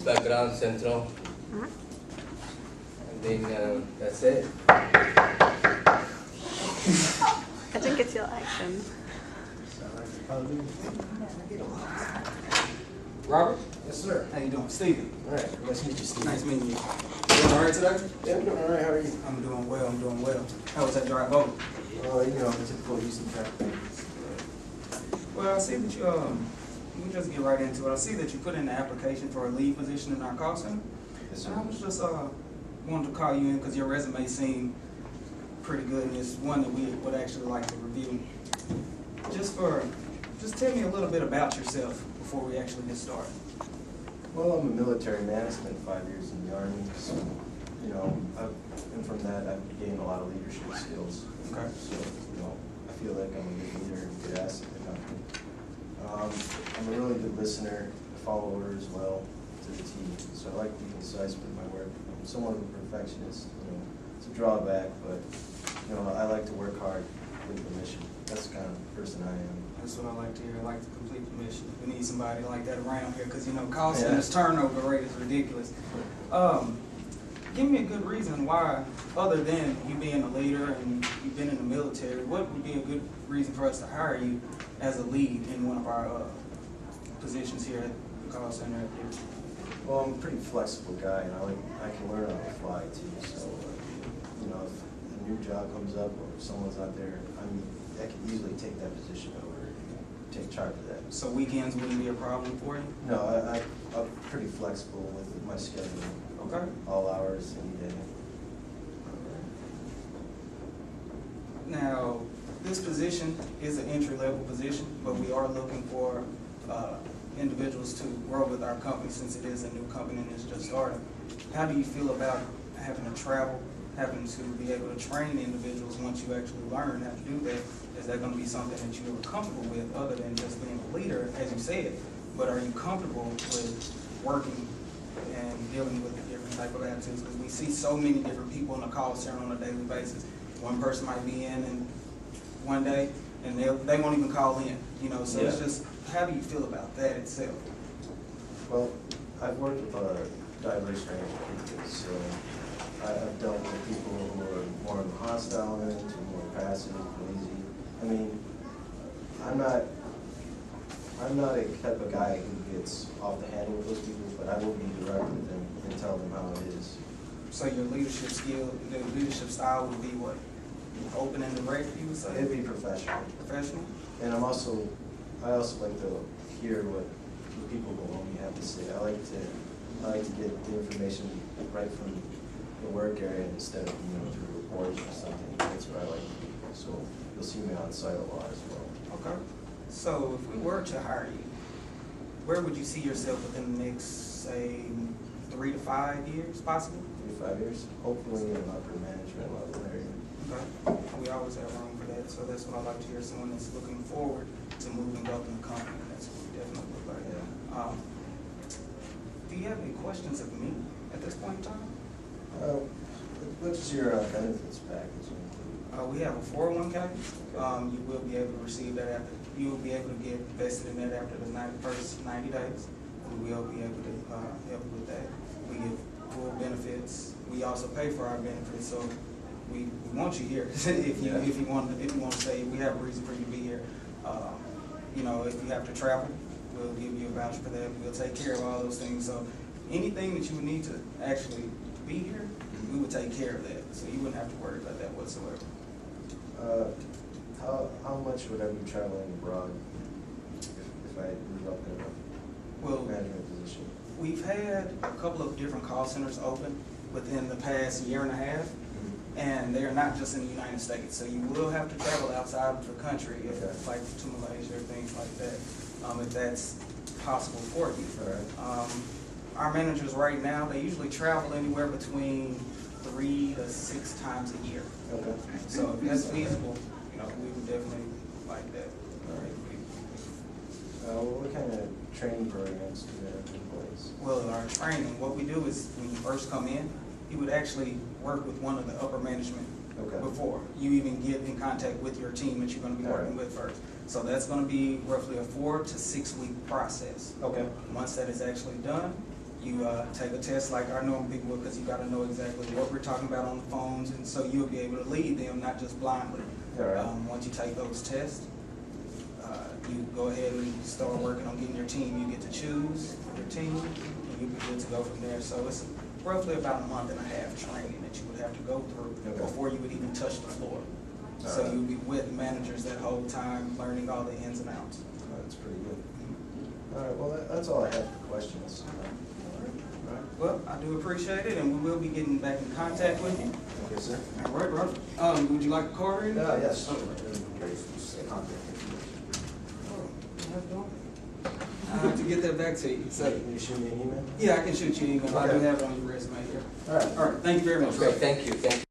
background central, and then that's it. I think it's your action. Robert? Yes, sir. How you doing? Steven. All right. Nice to meet you, Steve. Nice meeting you. Doing all right today? Yeah, I'm doing all right. How are you? I'm doing well. I'm doing well. How was that drive over? You know, typical Houston traffic. Well, I see that you, we just get right into it. I see that you put in the application for a lead position in our call center. Yes, sir. And I was just wanted to call you in because your resume seemed pretty good, and it's one that we would actually like to review. Just tell me a little bit about yourself before we actually get started. Well, I'm a military man. I spent 5 years in the Army, so, you know, and from that I've gained a lot of leadership skills. Okay. So, you know, I feel like I'm a good leader and good asset to the company. I'm a really good listener. I follow orders well to the T, so I like to be concise with my work. I'm somewhat of a perfectionist. You know, it's a drawback, but, you know, I like to work hard with the mission. That's the kind of person I am. That's what I like to hear. I like to complete the mission. We need somebody like that around here because, you know, call center's turnover rate is ridiculous. Give me a good reason why, other than you being a leader and you've been in the military, what would be a good reason for us to hire you as a lead in one of our positions here at the call center? Well, I'm a pretty flexible guy, and I can learn on the fly too. So, you know, if a new job comes up or if someone's out there, I can easily take that position over and take charge of that. So weekends wouldn't be a problem for you? No, I'm pretty flexible with my schedule. Okay. All hours, any day. Now, this position is an entry-level position, but we are looking for individuals to grow with our company since it is a new company and it's just starting. How do you feel about having to travel, having to be able to train individuals once you actually learn how to do that? Is that going to be something that you are comfortable with other than just being a leader, as you said? But are you comfortable with working and dealing with different type of attitudes? Because we see so many different people in the call center on a daily basis. One person might be in and one day and they won't even call in, you know, so It's just, how do you feel about that itself? Well, I've worked with a diverse range of people, so I've dealt with people who are more of a hostile end to more passive, lazy. I mean, I'm not a type of guy who gets off the handle with those people, but I will be direct with them and tell them how it is. So your leadership skill, the leadership style would be what? Open and direct, you would say? It'd be professional. Professional? And I also like to hear what the people below me have to say. I like to get the information right from the work area instead of, you know, through reports or something. That's where I like to be. So you'll see me on site a lot as well. Okay. So if we were to hire you, where would you see yourself within the next, say, 3 to 5 years, possibly? 3 to 5 years, hopefully in an upper management level area. Okay. We always have room for that, so that's what I like to hear, someone that's looking forward to moving up in the company. That's what we definitely look like. Yeah. Do you have any questions of me at this point in time? What's your benefits package include? We have a 401k. You will be able to receive that after, you will be able to get vested in that after the first 90 days. We will be able to help you with that. We give full benefits. We also pay for our benefits, so we want you here. if you want to say we have a reason for you to be here. You know, if you have to travel, we'll give you a voucher for that. We'll take care of all those things. So anything that you would need to actually be here, we would take care of that. So you wouldn't have to worry about that whatsoever. How much would I be traveling abroad if I move up in a management position? We've had a couple of different call centers open within the past year and a half, and they are not just in the United States. So you will have to travel outside of the country, like to Malaysia or things like that, if that's possible for you. All right. Our managers right now, they usually travel anywhere between 3 to 6 times a year. Okay. So if that's feasible, you know, we would definitely like that. All right. What kind of training programs do you have in place? Well, our training, what we do is when you first come in, you would actually work with one of the upper management before you even get in contact with your team that you're going to be working with first. So that's going to be roughly a 4 to 6 week process. Okay. Once that is actually done, You take a test like our normal people would, because you got to know exactly what we're talking about on the phones, and so you'll be able to lead them, not just blindly. All right. Once you take those tests, you go ahead and start working on getting your team. You get to choose your team, and you'll be good to go from there. So it's roughly about a month and a half training that you would have to go through before you would even touch the floor. So right. you'll be with managers that whole time, learning all the ins and outs. Oh, that's pretty good. All right, well, that's all I have for questions. All right. Well, I do appreciate it, and we will be getting back in contact with you. Okay, sir. All right, brother. Would you like a card or anything? Yes. Oh. I have to get that back to you. So, Can you shoot me an email? yeah, I can shoot you an email. I do Okay. have it on your resume here. All right. All right, thank you very much. Okay, thank you.